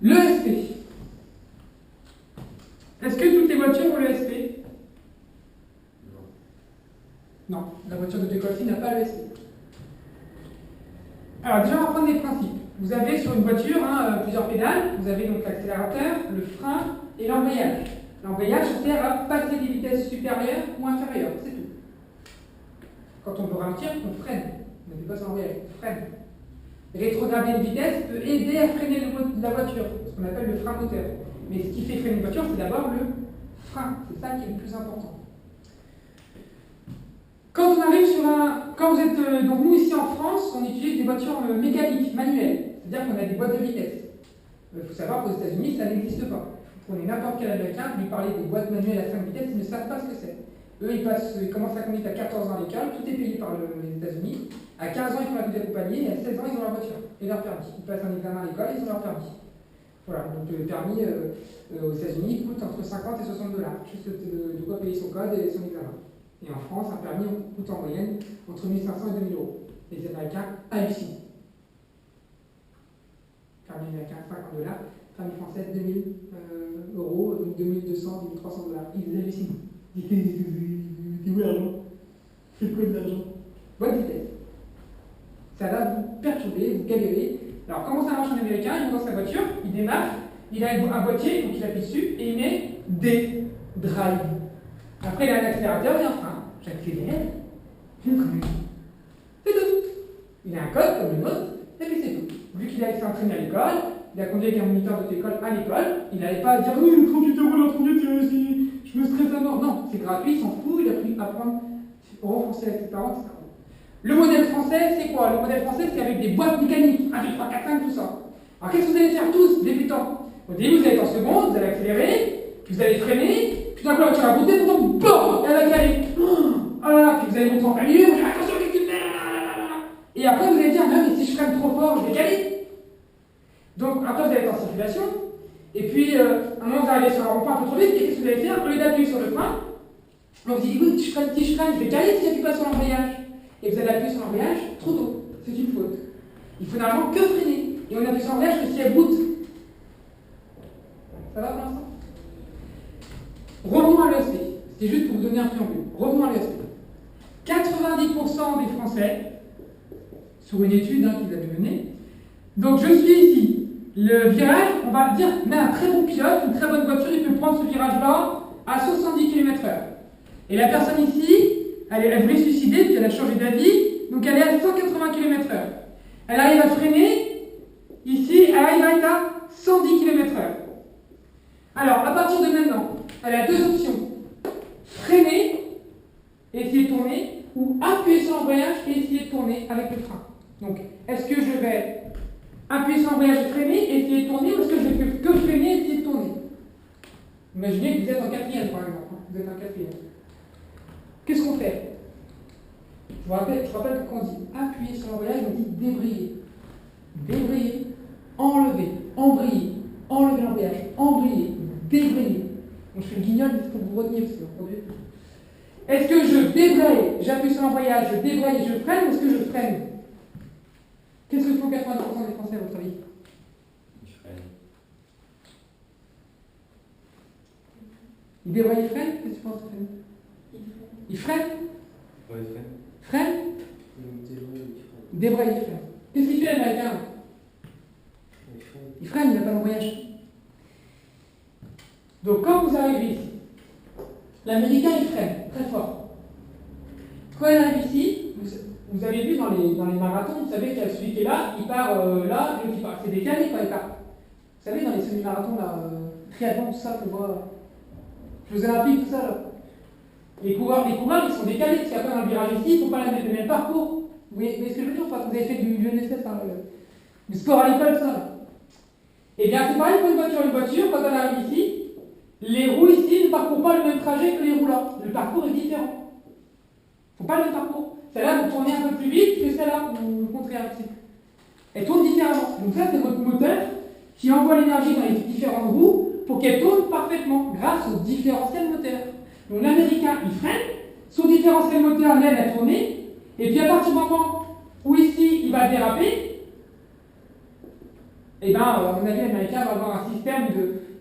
L'ESP. Est-ce que toutes les voitures ont l'ESP? Non. Non, la voiture de Decolfi n'a pas l'ESP. Alors déjà, on va prendre des principes. Vous avez sur une voiture plusieurs pédales. Vous avez donc l'accélérateur, le frein et l'embrayage. L'embrayage sert à passer des vitesses supérieures ou inférieures, c'est tout. Quand on veut ralentir, on freine. On n'appuie pas sur l'embrayage, on freine. Rétrograder une vitesse peut aider à freiner la voiture, ce qu'on appelle le frein moteur. Mais ce qui fait freiner une voiture, c'est d'abord le frein. C'est ça qui est le plus important. Quand on arrive sur quand vous êtes. Donc nous, ici en France, on utilise des voitures mécaniques, manuelles. C'est-à-dire qu'on a des boîtes de vitesse. Il faut savoir qu'aux États-Unis, ça n'existe pas. Vous prenez n'importe quel Américain, vous lui parlez des boîtes manuelles à 5 vitesses, ils ne savent pas ce que c'est. Eux, ils commencent à conduire à 14 ans à l'école, tout est payé par les États-Unis. À 15 ans, ils font la vie d'accompagné, et à 16 ans, ils ont leur voiture et leur permis. Ils passent un examen à l'école, ils ont leur permis. Voilà, donc le permis aux États-Unis coûte entre 50 et 60 $. Juste de quoi payer son code et son examen. Et en France, un permis coûte en moyenne entre 1 500 et 2 000 €. Les Américains hallucinent. Permis américain, 50 $. Permis français, 2 000 €, donc 2 200, 2 300 $. Ils hallucinent. C'est où l'argent? C'est quoi de l'argent? Bonne vitesse. Ça va vous perturber, vous galérer. Alors, comment ça marche en américain? Il monte dans sa voiture, il démarre, il a un boîtier, donc il appuie dessus, et il met D, drive. Après, il a un accélérateur et un frein. J'accélère, je conduis. C'est tout. Il a un code comme le nôtre, et puis c'est tout. Vu qu'il a été entraîné à l'école, il a conduit avec un moniteur d'auto-école à l'école, il n'avait pas à dire oui, 38 € la conduite, je me stresse à mort. Non, c'est gratuit, il s'en fout, il a pris à apprendre au français avec ses parents, etc. Le modèle français, c'est quoi? Le modèle français, c'est avec des boîtes mécaniques, 1, 2, 3, 4, 5, tout ça. Alors qu'est-ce que vous allez faire tous, débutants? Au début, vous allez être en seconde, vous allez accélérer, puis vous allez freiner, puis d'un coup la voiture va monter, pourtant, BAM, elle va caler. Oh là là, puis vous allez monter en plein milieu, vous allez dire attention, qu'est-ce que tu fais? Et après, vous allez dire non, mais si je freine trop fort, je vais caler. Donc après, vous allez être en circulation, et puis à un moment, vous allez aller sur un rond-point un peu trop vite, et qu'est-ce que vous allez faire? Au lieu d'appuyer sur le frein, on vous dit oui, si je freine, je vais caler si j'appuie pas sur l'embrayage. Et vous allez appuyer sur l'embrayage trop tôt. C'est une faute. Il faut normalement que freiner. Et on appuie sur l'embrayage que si elle boot. Ça va pour l'instant? Revenons à l'ESP. C'était juste pour vous donner un préambule. Revenons à l'ESP. 90% des Français, sur une étude qu'ils avaient menée, donc je suis ici. Le virage, on va dire, mais un très bon pilote, une très bonne voiture, il peut prendre ce virage-là à 70 km/h. Et la personne ici, elle voulait se suicider, puis elle a changé d'avis, donc elle est à 180 km/h. Elle arrive à freiner, ici, elle arrive à être à 110 km/h. Alors, à partir de maintenant, elle a deux options. Freiner, et essayer de tourner, ou appuyer sur l'embrayage et essayer de tourner avec le frein. Donc, est-ce que je vais appuyer sur l'embrayage et freiner, et essayer de tourner, ou est-ce que je vais que freiner et essayer de tourner? Imaginez que vous êtes en quatrième, par exemple. Vous êtes en quatrième. Qu'est-ce qu'on fait? Je vous rappelle que quand on dit appuyer sur l'embrayage, on dit débrayer. Débrayer, enlever, embrayer, enlever l'embrayage, embrayer, débrayer. Donc je fais le guignol, mais c'est pour vous retenir, parce que vous produisez. Est-ce que je débraye, j'appuie sur l'embrayage, je débraye et je freine, ou est-ce que je freine? Qu'est-ce que font 80% des Français à votre avis? Ils freinent. Ils débrayent et freinent? Qu'est-ce que tu penses de freiner? Ils freinent? Ouais, ils freinent. Freine? Ils Débraye et freine. Qu'est-ce qu'il fait l'américain? Il freine, il n'a pas d'embrayage. Donc quand vous arrivez ici, l'américain il freine très fort. Quand il arrive ici, vous avez vu dans les marathons, vous savez qu'il y a celui qui est là, il part là, et l'autre il part. C'est décalé quand il part. Vous savez, dans les semi-marathons, là, triathlon, tout ça, qu'on voit, Jeux Olympiques, tout ça, là. Les coureurs, ils sont décalés, parce qu'après dans le virage ici, il ne faut pas mettre le même parcours. Vous voyez ce que je veux dire? Vous avez fait du NSF, du sport à l'école, ça. Là. Eh bien, c'est pareil pour une voiture. Une voiture, quand elle arrive ici, les roues ici ne parcourent pas le même trajet que les roues là. Le parcours est différent. Il ne faut pas le même parcours. Celle-là, vous tournez un peu plus vite que celle-là, ou le contraire. Elle tourne différemment. Donc ça, c'est votre moteur qui envoie l'énergie dans les différentes roues pour qu'elle tourne parfaitement grâce au différentiel moteur. Donc l'américain, il freine, son différentiel moteur l'aide à tourner, et puis à partir du moment où ici, il va déraper, et bien, à mon avis, l'américain va avoir un système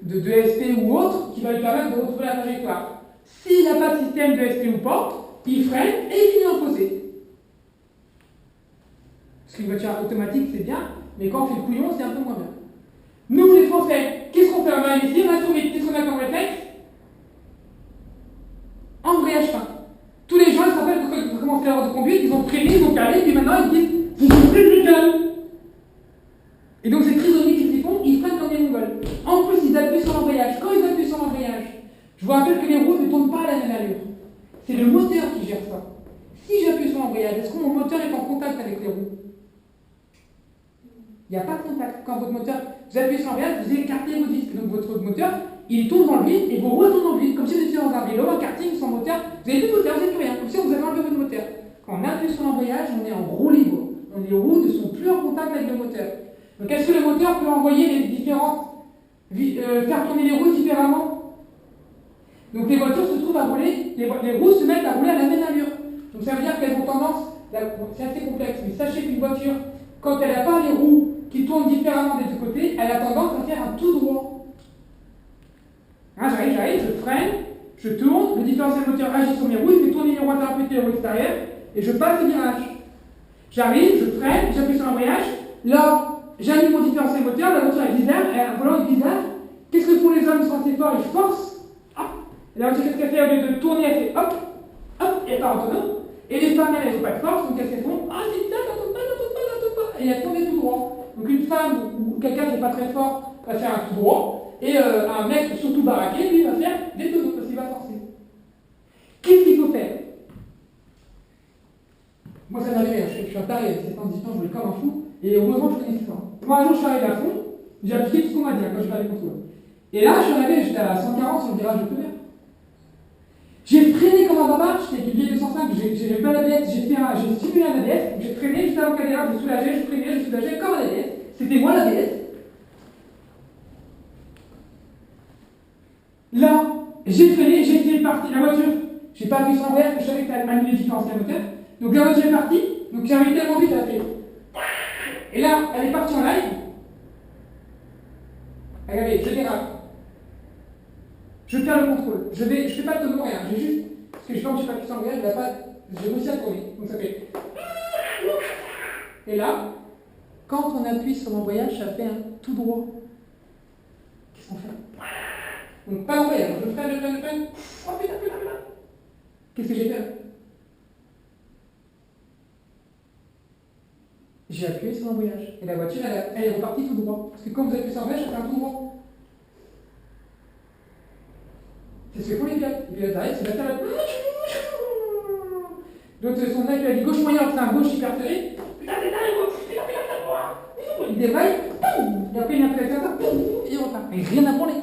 de ESP ou autre qui va lui permettre de retrouver la trajectoire. S'il n'a pas de système de ESP ou pas, il freine et il finit en fossé. Parce qu'une voiture automatique, c'est bien, mais quand on fait le couillon, c'est un peu moins bien. Nous, les Français, qu'est-ce qu'on fait? On va ici, on a trouvé, qu'est-ce qu'on a comme réflexe? Embrayage fin. Tous les gens, ils se rappellent quand ils ont commencé l'heure de conduite, ils ont freiné, ils ont calé, puis maintenant ils disent vous êtes plus calme. Et donc c'est trisomique qu'ils font, ils freinent comme des mongols. En plus, ils appuient sur l'embrayage. Quand ils appuient sur l'embrayage, je vous rappelle que les roues ne tournent pas à la même allure. C'est le moteur qui gère ça. Si j'appuie sur l'embrayage, est-ce que mon moteur est en contact avec les roues? Il n'y a pas de contact. Quand votre moteur, vous appuyez sur l'embrayage, vous écartez vos disques. Donc votre moteur, il tourne dans le vide et vos roues tournent dans le vide. Comme si vous étiez dans un vélo, un karting sans moteur. Vous n'avez plus de moteur, vous n'avez plus rien. Comme si on vous avait enlevé votre moteur. Quand on appuie sur l'embrayage, on est en roue libre. Les roues ne sont plus en contact avec le moteur. Donc est-ce que le moteur peut envoyer les différentes, faire tourner les roues différemment? Donc les voitures se trouvent à rouler, les roues se mettent à rouler à la même allure. Donc ça veut dire qu'elles ont tendance, c'est assez complexe, mais sachez qu'une voiture, quand elle n'a pas les roues qui tournent différemment des deux côtés, elle a tendance à faire un tout droit. Hein, j'arrive, je freine, je tourne, le différentiel moteur agit sur mes roues, il fait tourner les roues intérieures et les roues extérieures, et je passe le virage. J'arrive, je freine, j'appuie sur l'embrayage, là, j'allume mon différentiel moteur, la voiture est bizarre, un volant est bizarre. Qu'est-ce que font les hommes? Ils sont assez forts, ils forcent, hop, et la voiture, qu'est-ce qu'elle fait? Au lieu de tourner, elle fait hop, hop, et elle part autonome. Et les femmes, elles n'ont pas de force, donc elles font ah, c'est bizarre, ça tourne pas, et elles tournent tout droit. Donc une femme ou quelqu'un qui n'est pas très fort va faire un tout droit, et un mec surtout baraqué, lui, va faire des tonneaux, parce qu'il va forcer. Qu'est-ce qu'il faut faire? Moi, ça m'arrive, je suis un taré, c'est en distance, je voulais comme un fou, et heureusement, je connais ça. Moi, un jour, je suis arrivé à fond, j'ai appliqué tout ce qu'on m'a dit quand je fais les contrôles. Et là, je suis arrivé, j'étais à 140 sur le virage de première. J'ai freiné comme un barbare, j'étais équipé 205, j'ai pas l'ABS, j'ai stimulé un ABS, j'ai freiné, j'étais avant caméra, j'ai soulagé, j'ai freiné, j'ai soulagé comme un ABS. C'était moi l'ABS. Là, j'ai freiné, j'ai été parti, la voiture, j'ai pas appuyé sur l'embrayage, parce que je savais que ça allait annuler le différentiel moteur. Donc la voiture est partie, donc j'ai arrivé tellement vite, elle a fait. Et là, elle est partie en live. Regardez, je dérape. Je perds le contrôle. Je fais pas de tonneau, rien. J'ai juste. Parce que je pense que je suis pas sur l'embrayage, j'ai réussi à tourner. Donc ça fait. Et là, quand on appuie sur l'embrayage, ça fait un tout droit. Qu'est-ce qu'on fait? Donc pas l'embrayage, je freine. Oh putain. Qu'est-ce que j'ai fait? J'ai appuyé sur l'embrayage. Et la voiture, elle est repartie tout droit. Parce que quand vous appuyez sur l'embrayage, ça fait un tout droit. C'est ce que font les pilotes. Les pilotes arrivent, c'est la table. Donc son mec lui a dit gauche moyen, c'est un gauche hyper serré. Putain, il déraille, et après il a fait ça, et il repart. Et rien à branler.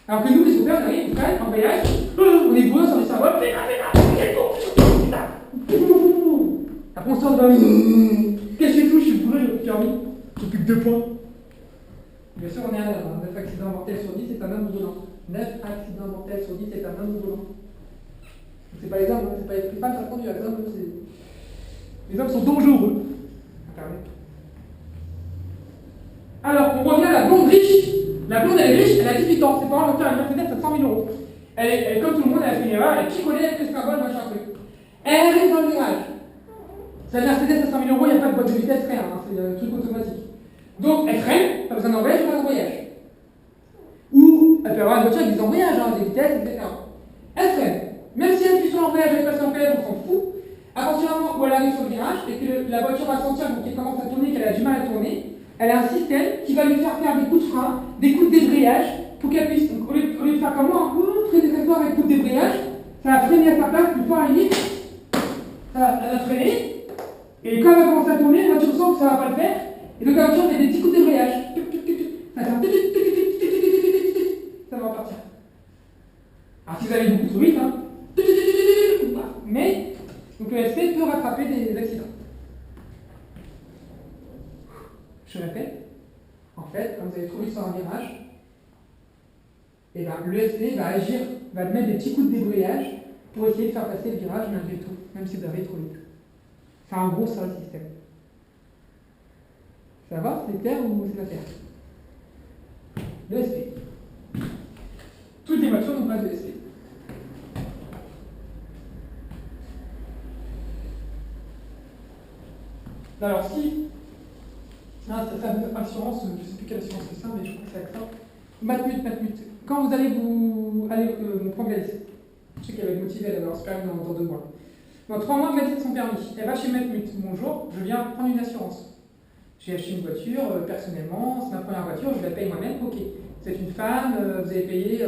Alors que nous, les chauffeurs, on arrive, on freine, embrayage, on est bourrés sur les cerveaux, après on sort de qu'est-ce que je fais? Je suis bourré, j'ai plus permis, j'ai plus que 2 points. Bien sûr, on est à l'heure, 9 accidents mortels sur 10, c'est un homme volant. 9 accidents mortels sur 10, c'est un homme volant. C'est pas les hommes, c'est pas les femmes qui conduisent, les hommes, les hommes sont dangereux. Alors, on revient à la blonde riche. La blonde, elle est riche, elle a 18 ans. Ses parents l'ont fait un Mercedes à 100 000 €. Elle est comme tout le monde, elle a fait une erreur, elle picolait, elle fait ce symbole, machin truc. Elle arrive dans le virage. Sa Mercedes à 100 000 €, il n'y a pas de boîte de vitesse, rien, hein, c'est un truc automatique. Donc, elle freine, pas besoin d'embrayage, pas d'embrayage. Ou, elle peut avoir une voiture avec des embrayages, hein, des vitesses, etc. Elle freine. Même si elle appuie sur l'embrayage, elle passe l'embrayage, on s'en fout. À partir du moment où elle arrive sur le virage et que la voiture va sentir qu'elle commence à tourner, qu'elle a du mal à tourner, elle a un système qui va lui faire des coups de frein, des coups de débrayage, pour qu'elle puisse, donc, au lieu de faire comme moi, freiner très fort avec coups de débrayage, ça va freiner à sa place, plus fort à la limite, elle va freiner, et quand elle va commencer à tourner, la voiture sent que ça ne va pas le faire, et donc la voiture fait des petits coups de débrayage. Ça va faire ça va repartir. Alors si vous allez beaucoup trop vite, hein, mais donc le SP peut rattraper des accidents. Je répète, en fait, quand vous allez trop vite sur un virage, et ben, le SP va agir, va mettre des petits coups de débrayage pour essayer de faire passer le virage malgré tout, même si vous avez trop vite. C'est en gros ça le système. Ça va, c'est clair ou c'est pas clair? Alors, si. Ah, ça assurance, je ne sais plus quelle assurance c'est ça, mais je crois que c'est avec ça. Matmut. Quand vous allez vous prendre la liste, je sais qu'elle va être motivée, elle va avoir ce permis dans 2 mois. Dans 3 mois, Mathilde a son permis. Elle va chez Matmut. Bonjour, je viens prendre une assurance. J'ai acheté une voiture, personnellement, c'est ma première voiture, je la paye moi-même, ok. Vous êtes une femme, vous avez payé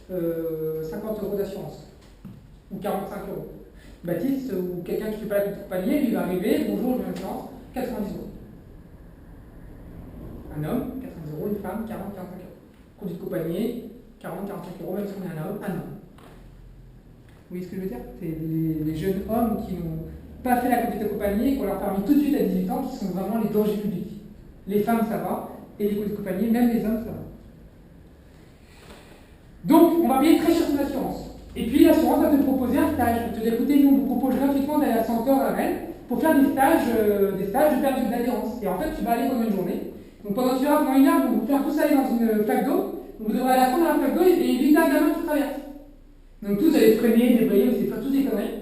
50 € d'assurance. Ou 45 €. Baptiste, ou quelqu'un qui ne fait pas la compagnie, lui va arriver, bonjour, je viens de France, 90 €. Un homme, 90 €, une femme, 40-45 €. Conduite de compagnie, 40-45 €, même si on est un homme. Vous voyez ce que je veux dire? C'est les jeunes hommes qui n'ont pas fait la conduite de compagnie et qu'on leur a permis tout de suite à 18 ans, qui sont vraiment les dangers publics. Les femmes, ça va, et les conduites de compagnie, même les hommes, ça va. Donc, on va payer très cher son assurance. Et puis, l'assurance va te proposer un stage. Elle te dit, écoutez, nous, on vous propose gratuitement d'aller à Centaure à Rennes pour faire des stages de perte d'adhérence. Et en fait, tu vas aller pendant une journée. Donc, pendant 1 heure, on va vous faire tous aller dans une flaque d'eau. Vous devrez aller à la fin de la flaque d'eau et éviter un gamin qui traverse. Donc, tous allez freiner, débrayer, c'est faire tous des conneries.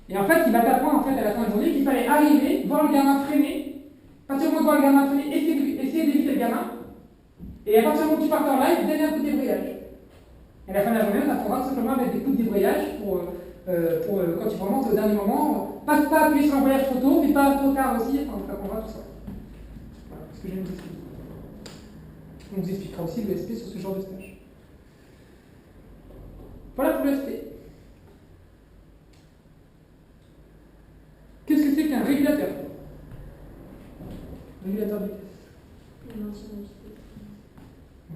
Et en fait, il va t'apprendre à la fin de la journée qu'il fallait arriver, voir le gamin freiner. À partir du moment où tu vois le gamin freiner, essayer d'éviter le gamin. Et à partir du moment où tu pars en live, donner un coup de débrayage. Et à la fin de la journée, on apprendra simplement avec des coups de débrayage pour quand tu remontes au dernier moment. Pas appuyer sur l'embrayage trop tôt, mais pas trop tard aussi, enfin, on t'apprendra tout ça. Voilà ce que je viens de vous expliquer. On vous expliquera aussi le SP sur ce genre de stage. Voilà pour le SP. Qu'est-ce que c'est qu'un régulateur? Régulateur de vitesse.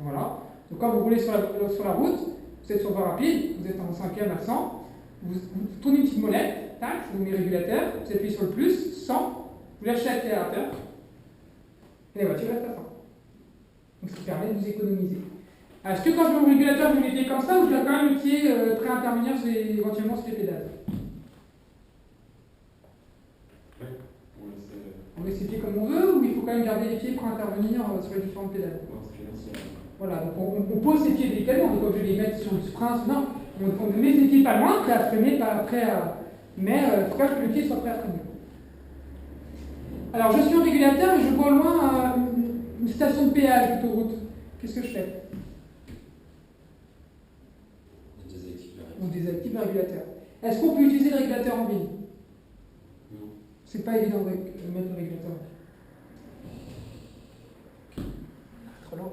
Voilà. Donc quand vous roulez sur la route, vous êtes sur voie rapide, vous êtes en 5e à 100, vous tournez une petite molette, tac, vous mettez régulateur, vous appuyez sur le plus, 100, vous lâchez l'accélérateur, et la voiture reste à 100. Donc ce qui permet de vous économiser. Est-ce que quand je mets mon régulateur, je mets les pieds comme ça, ou je dois quand même le pied prêt à intervenir éventuellement sur les pédales? On met ses pieds comme on veut, ou il faut quand même garder les pieds pour intervenir sur les différentes pédales? Voilà, donc on pose ses pieds délicatement, on n'est pas obligé de les mettre sur le sprint, non. On met ses pieds pas loin, prêt à freiner, pas prêt à. Mais il faut quand même que le pied soit prêt à freiner. Alors je suis en régulateur et je vois au loin une station de péage d'autoroute. Qu'est-ce que je fais? On désactive le régulateur. Est-ce qu'on peut utiliser le régulateur en ville? Non. C'est pas évident de mettre le régulateur. Trop long.